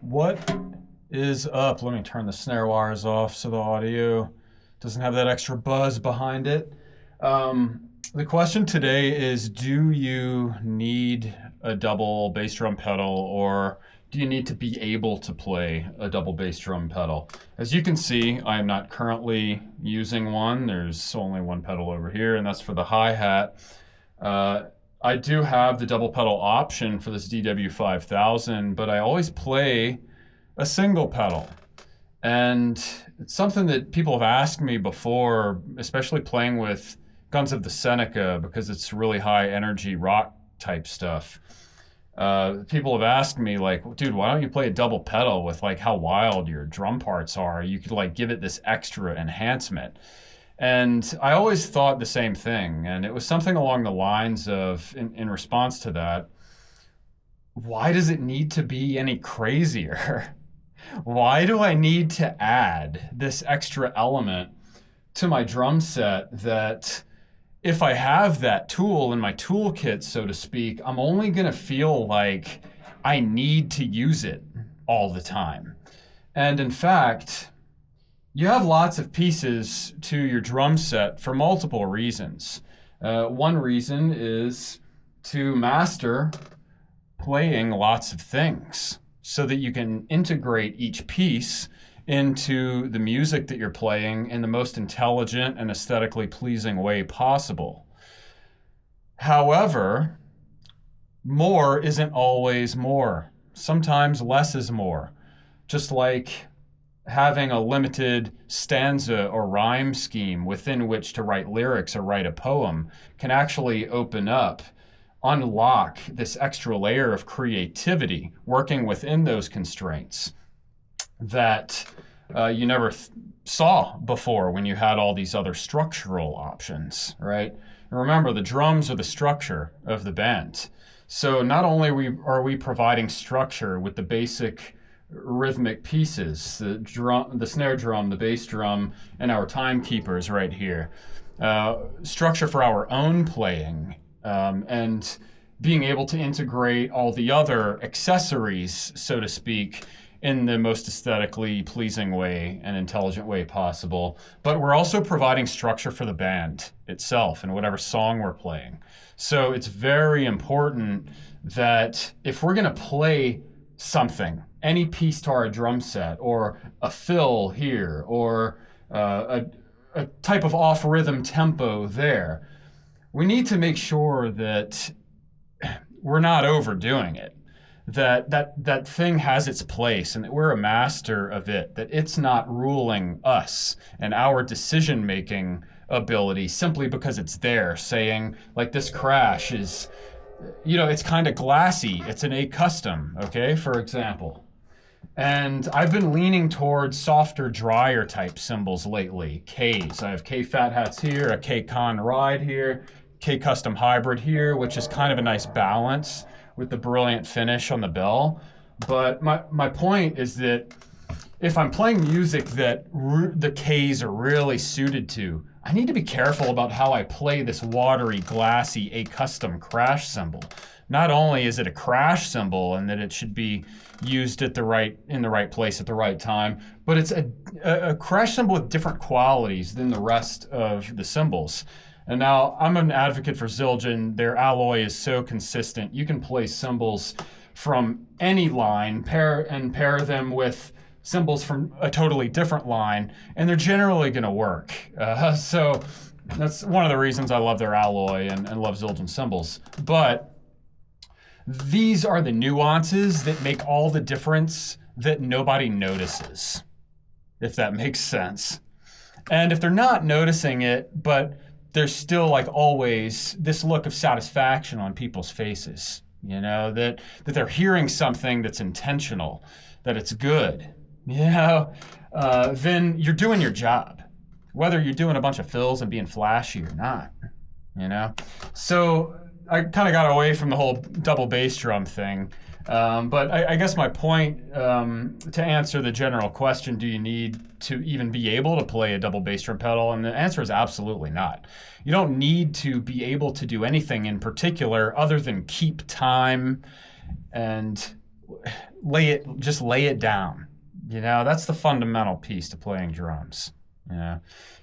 What is up? Let me turn the snare wires off so the audio doesn't have that extra buzz behind it. The question today is, do you need a double bass drum pedal, or do you need to be able to play a double bass drum pedal? As you can see, I am not currently using one. There's only one pedal over here, and that's for the hi-hat. I do have the double pedal option for this DW5000, but I always play a single pedal. And it's something that people have asked me before, especially playing with Guns of the Seneca, because it's really high energy rock type stuff. People have asked me, like, dude, why don't you play a double pedal with like how wild your drum parts are? You could like give it this extra enhancement. And I always thought the same thing. And it was something along the lines of, in response to that, why does it need to be any crazier? Why do I need to add this extra element to my drum set that if I have that tool in my toolkit, so to speak, I'm only going to feel like I need to use it all the time? And in fact, you have lots of pieces to your drum set for multiple reasons. One reason is to master playing lots of things so that you can integrate each piece into the music that you're playing in the most intelligent and aesthetically pleasing way possible. However, more isn't always more. Sometimes less is more. Just like having a limited stanza or rhyme scheme within which to write lyrics or write a poem can actually open up, unlock this extra layer of creativity working within those constraints that you never saw before when you had all these other structural options, right? And remember, the drums are the structure of the band. So not only are we providing structure with the basic rhythmic pieces, the drum, the snare drum, the bass drum, and our timekeepers right here, structure for our own playing, and being able to integrate all the other accessories, so to speak, in the most aesthetically pleasing way and intelligent way possible. But we're also providing structure for the band itself and whatever song we're playing. So it's very important that if we're going to play something, any piece to our drum set, or a fill here, or a type of off-rhythm tempo there, we need to make sure that we're not overdoing it, that thing has its place and that we're a master of it, that it's not ruling us and our decision-making ability simply because it's there, saying, like, this crash is, it's kind of glassy. It's an A custom, okay, for example. And I've been leaning towards softer, drier type cymbals lately. Ks. I have K fat hats here, a K con ride here, K custom hybrid here, which is kind of a nice balance with the brilliant finish on the bell. But my point is that if I'm playing music that the Ks are really suited to, I need to be careful about how I play this watery, glassy, a custom crash cymbal. Not only is it a crash cymbal and that it should be used in the right place at the right time, but it's a crash cymbal with different qualities than the rest of the cymbals. And now I'm an advocate for Zildjian. Their alloy is so consistent. You can play cymbals from any line, pair them with cymbals from a totally different line, and they're generally going to work. So that's one of the reasons I love their alloy and love Zildjian cymbals. But these are the nuances that make all the difference that nobody notices, if that makes sense. And if they're not noticing it, but there's still, like always, this look of satisfaction on people's faces, that they're hearing something that's intentional, that it's good, then you're doing your job, whether you're doing a bunch of fills and being flashy or not, So I kind of got away from the whole double bass drum thing. But I guess my point, to answer the general question, do you need to even be able to play a double bass drum pedal? And the answer is absolutely not. You don't need to be able to do anything in particular other than keep time and just lay it down. You know, that's the fundamental piece to playing drums. You know,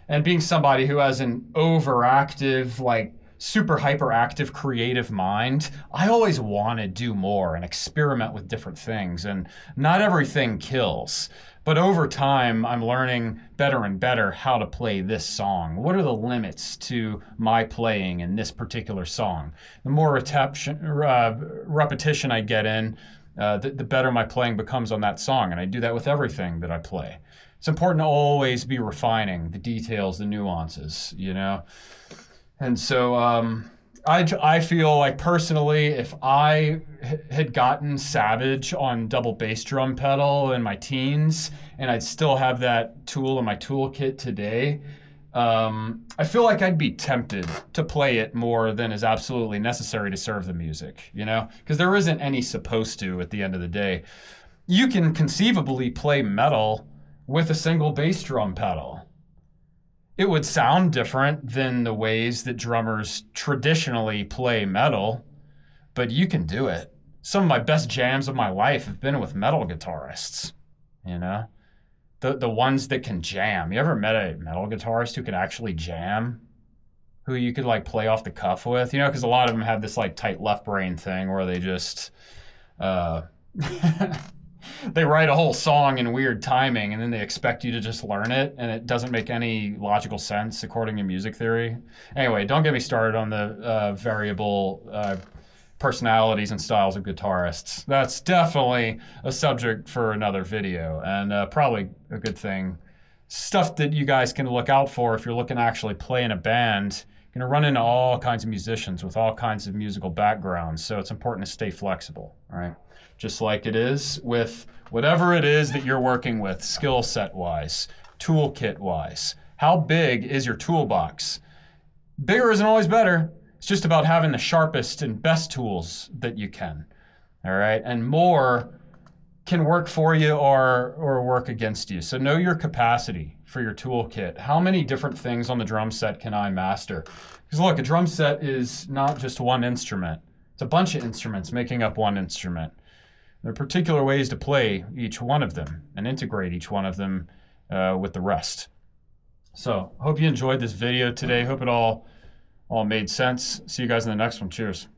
and being somebody who has an overactive, like super hyperactive creative mind, I always want to do more and experiment with different things, and not everything kills. But over time, I'm learning better and better how to play this song. What are the limits to my playing in this particular song? The more repetition I get in, the better my playing becomes on that song. And I do that with everything that I play. It's important to always be refining the details, the nuances, you know? And so I feel like personally, if I had gotten Savage on double bass drum pedal in my teens, and I'd still have that tool in my toolkit today, I feel like I'd be tempted to play it more than is absolutely necessary to serve the music, you know? Because there isn't any supposed to at the end of the day. You can conceivably play metal with a single bass drum pedal. It would sound different than the ways that drummers traditionally play metal, but you can do it. Some of my best jams of my life have been with metal guitarists, you know? The ones that can jam. You ever met a metal guitarist who can actually jam? Who you could like play off the cuff with? You know, because a lot of them have this like tight left brain thing where they just... they write a whole song in weird timing and then they expect you to just learn it, and it doesn't make any logical sense according to music theory. Anyway, don't get me started on the variable personalities and styles of guitarists. That's definitely a subject for another video, and probably a good thing. Stuff that you guys can look out for if you're looking to actually play in a band. You're going to run into all kinds of musicians with all kinds of musical backgrounds, so it's important to stay flexible, all right? Just like it is with whatever it is that you're working with, skill set wise, toolkit wise. How big is your toolbox? Bigger isn't always better. It's just about having the sharpest and best tools that you can, all right? And more can work for you or work against you. So know your capacity for your toolkit. How many different things on the drum set can I master? Because look, a drum set is not just one instrument. It's a bunch of instruments making up one instrument. There are particular ways to play each one of them and integrate each one of them with the rest. So hope you enjoyed this video today. Hope it all made sense. See you guys in the next one. Cheers.